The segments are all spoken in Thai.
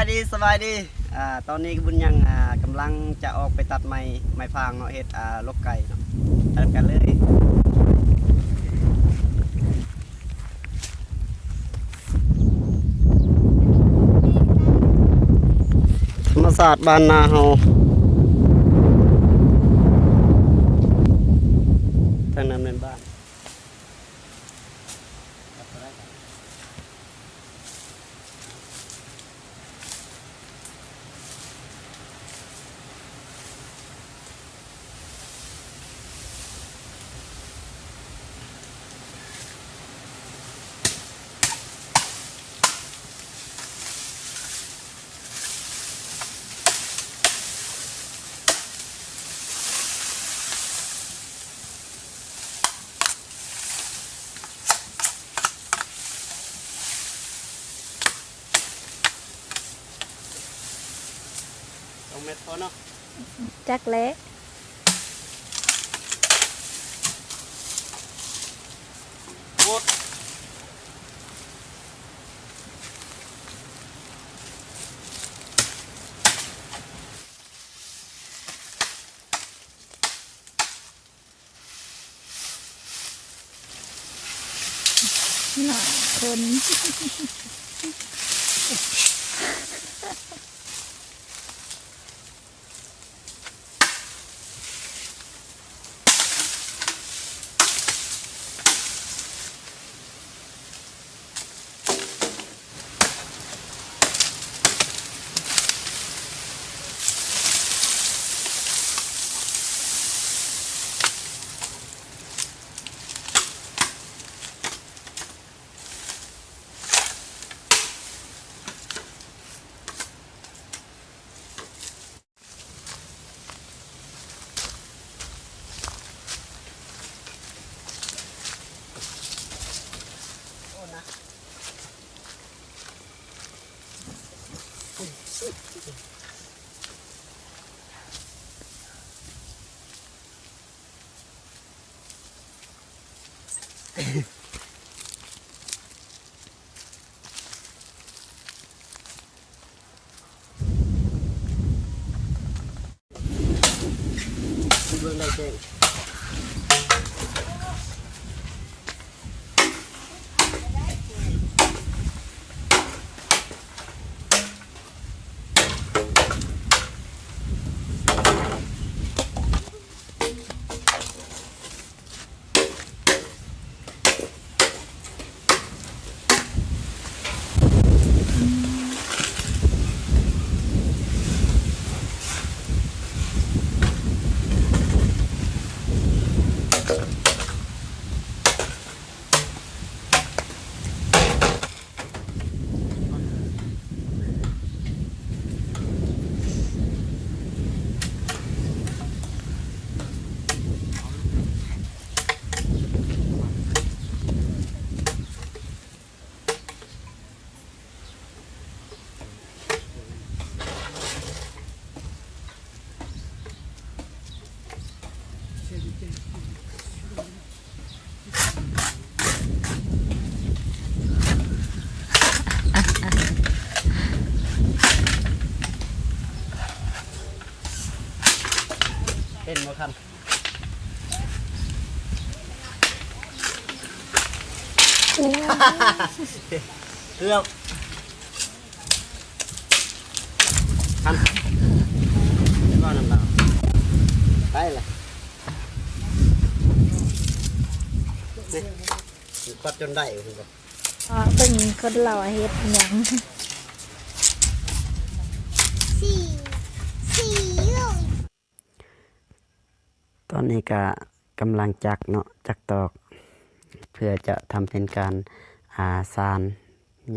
สบายดีตอนนี้บุญยังกำลังจะออกไปตัดไม้ฟางเนาะเฮ็ดลกไก่เนาะตัดกันเลยธรรมศาสตร์บ้านนาเฮาทางนั้นเป็นบ้าน2 เมตรพอเนาะจักเละหมดหน่อยคนเบิ่งได้เจ๊เป็นบ่คันเกือบคันก็น้ำดาวไปเลยนี่ควัดจนได้คุณครับเป็นคนหล่อเฮ็ดหยังตอนนี้ก็กำลังจักเนาะจักตอกเพื่อจะทำเป็นการซาน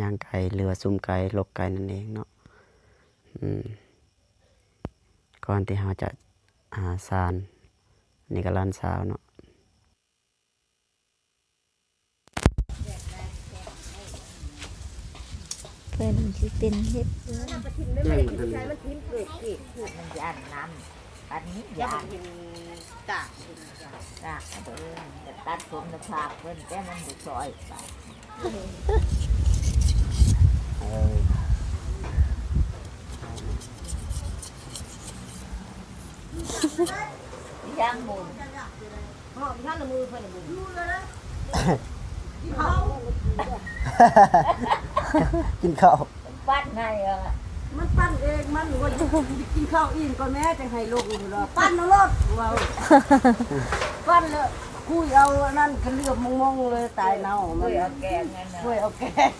ย่างไก่เรือซุ่มไก่ลกไก่นั่นเองเนาะก่อนที่เราจะซานนี่ก็ล้านสาวเนาะเป็นสิเป็นเฮ็ดมันทิ้งไม่ได้ที่ใช้มันทิ้งเปลือกอีกคือมันจะอ่านน้ำอันนี้ยากินตากตากเพิ่นแต่ตัดผมจะพาเพิ่นแต่มันบุซอยไป ย่างหมุน กินข้าว ปั้นให้มันปั้นเองมันว่ากินข้าวอิ่มก่อนแม่จะให้ลูกอยู่รอปั้นเอารถว้าวปั้นแล้วคุยเอาอันนั่นก็เลือบมองๆเลยตายเน่ามัน ด้วยเอาแกงนั่นนะ ช่วยเอาแกง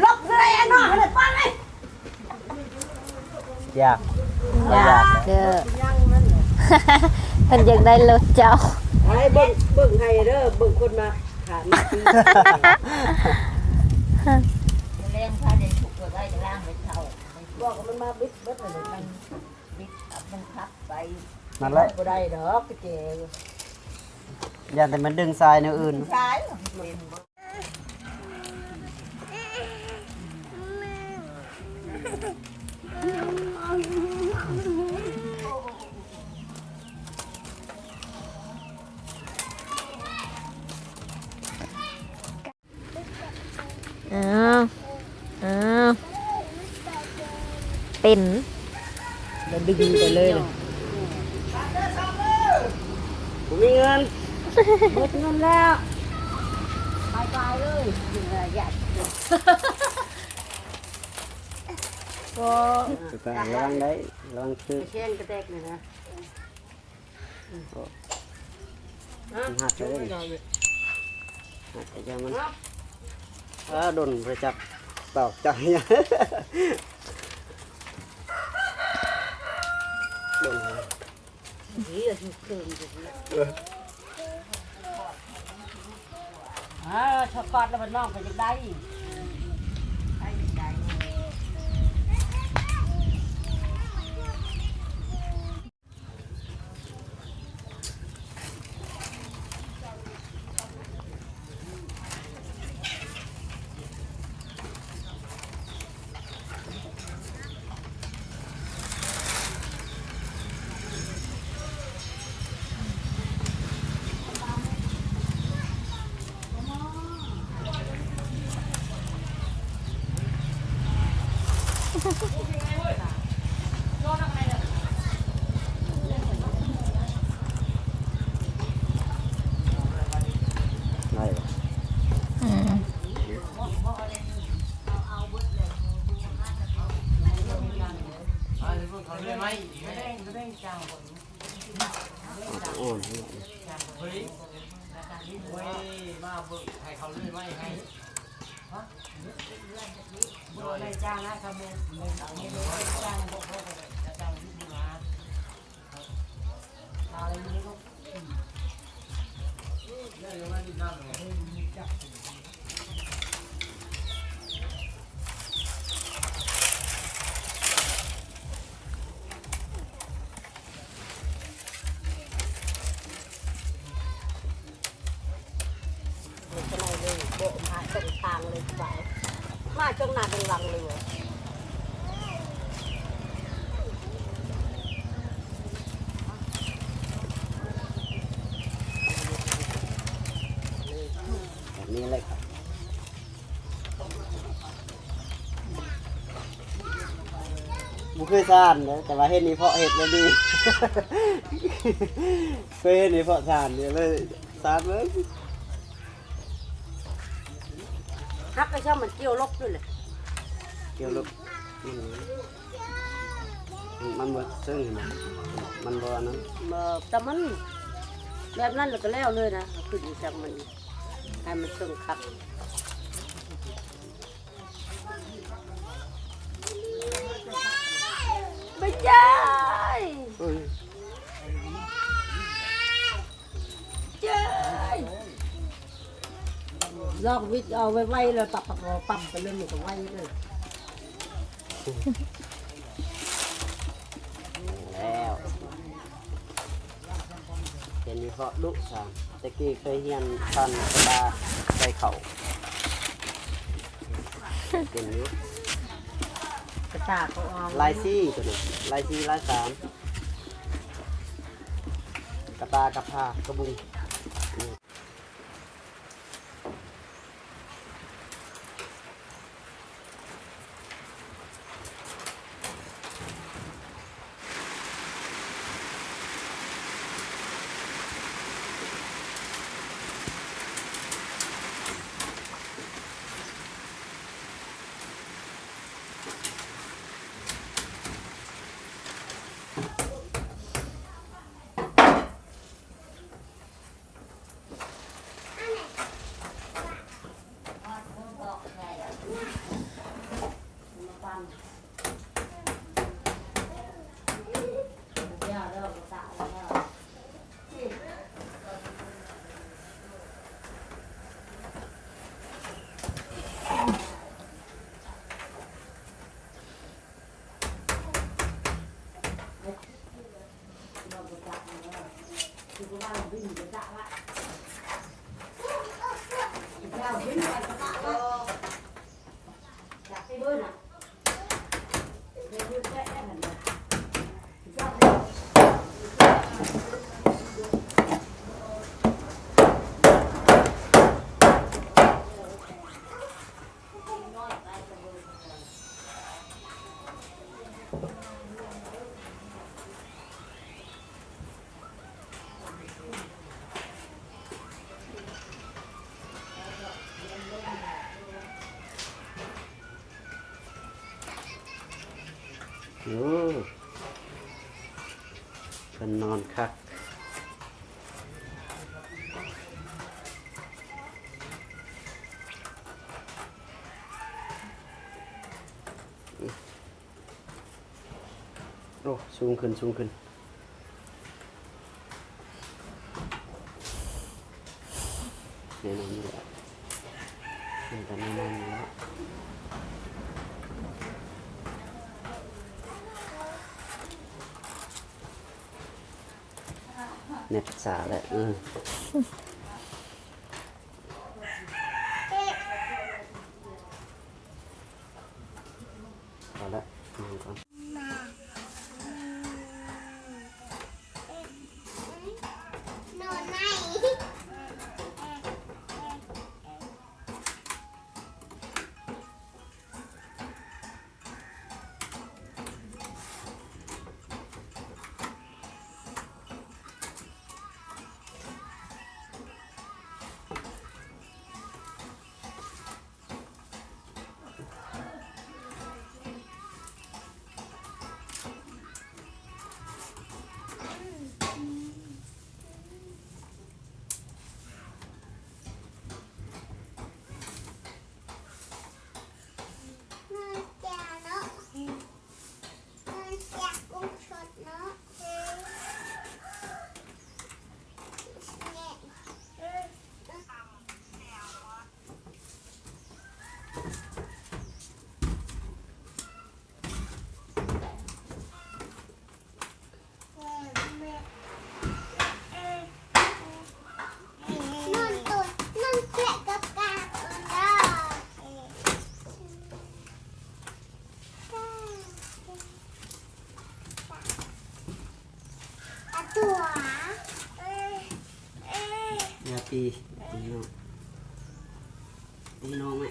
ลบเลยไอ้น้องเลยปั้นเลย อยาก อยากเด้อ ยังมัน เพิ่นอยากได้รถเจ้า ไอ้เบิ่งให้เด้อเบิ่งคนมาถามมาตี เลี้ยงพาเด็กถูกตัวได้จะล่างไปเท่า บอกว่ามันมาบิดเบิดเลย มันบิดมันทับไป นั่นแหละ บ่ได้ดอกเจ๊ อย่าแต่มันดึงทรายแนวอื่น ใช่เป็น อ้าวอ้าวเป็น แล้วดึงไปเลยผมมีเงินหมดเงินแล้วไปเลยอยากก็ แต่ระวังได้ระวังคือ เช่นกระแตกเลยนะ มันหักไปเลยหักไปจังมันโดนประจักษ์ตอกใจโดน นี่อะที่เติมช็อกโกแลตแล้วมันนอกไปจะได้ ได้ อืม อ่อน จะไหนเลยโบกมาตรงทางเลยสบายมาจ้องหน้าตรงหลังเลย แบบนี้เลยครับบุเคยซ่านนะแต่ว่าเห็ดนี่เพาะเห็ดแล้วดี เคยเห็ดนี่เพาะซ่านเนี่ยเลยซ่านเลย ฮักก็ช่างมันเกี่ยวลบด้วยเลย เกี่ยวลูกมันบ่ซึ่งเห็นไหมมันบ่อันนั้น แต่มันแบบนั้นเราก็แล้วเลยนะขึ้นอีกจังมันให้มันซึ่งคักไม่ใช่ เอ้ย ใช่ลอกวิทย์เอาไว้ไว้แล้วปับปับไปเลยมันก็ไว้เลย แล้วเห็นมีเพาะดุสามตะกี้เคยเฮียนทันกระดาใส่เข่าเป็นอยุ กระตากก็เอา ลายซี่ตัวนี้ลายซี่ลายสามกระตากระพากระบุง โอ้เป็นนอนคักโอ้สูงขึ้นสูงขึ้นแน่นอนอยู่แล้วเป็นแต่แน่นอนอยู่แล้วเน็ตสาแล้วพอแล้วนอนก่อนอย่าตีน้องตีน้องไหม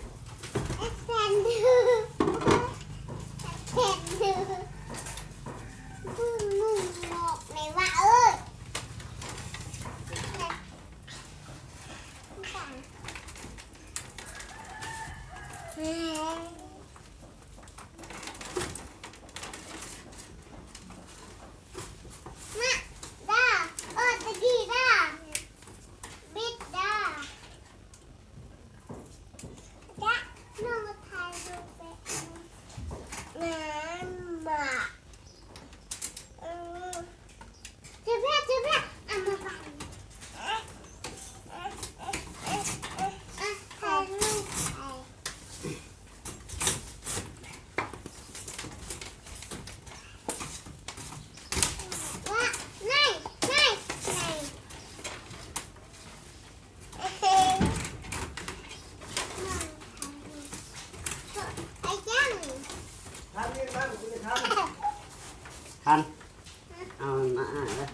ทันเอามาเลย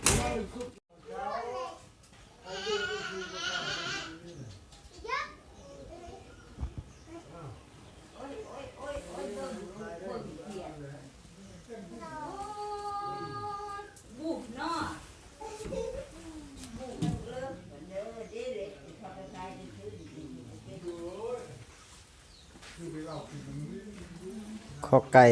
ขอไก่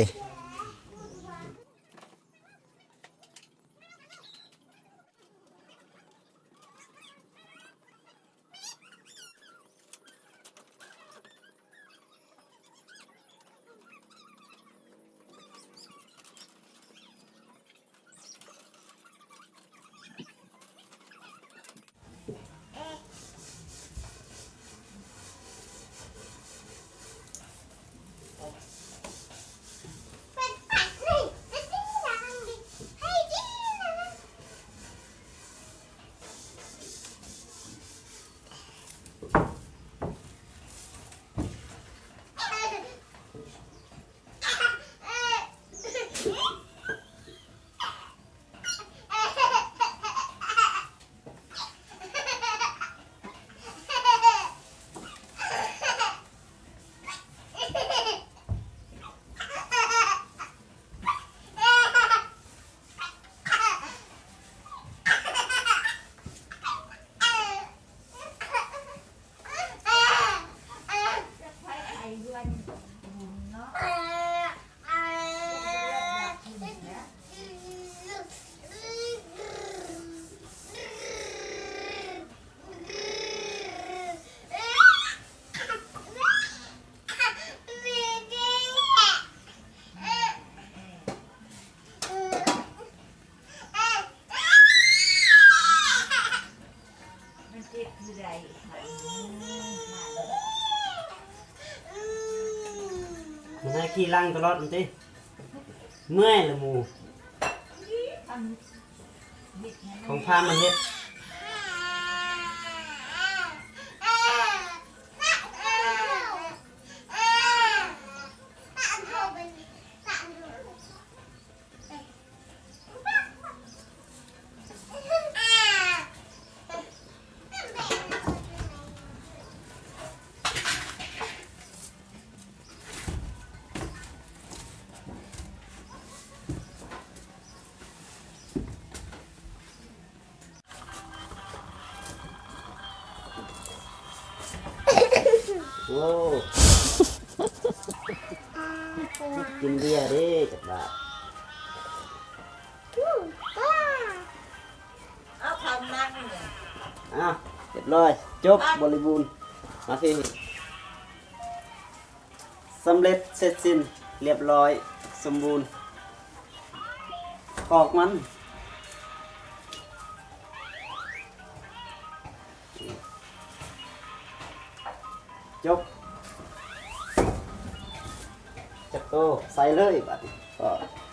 ขี่ลังตลอดมันสิเมื่อยละหมูของพามาเฮ็ดโอ้กินเบียร์ดิจักบาท เอาคำนั้นเนี่ย อ้าวเรียบร้อยจบบริบูรณ์มาพี่สำเร็จเสร็จสิ้นเรียบร้อยสมบูรณ์ปอกมันจบจักโตใส่เลยบัดนี้ก็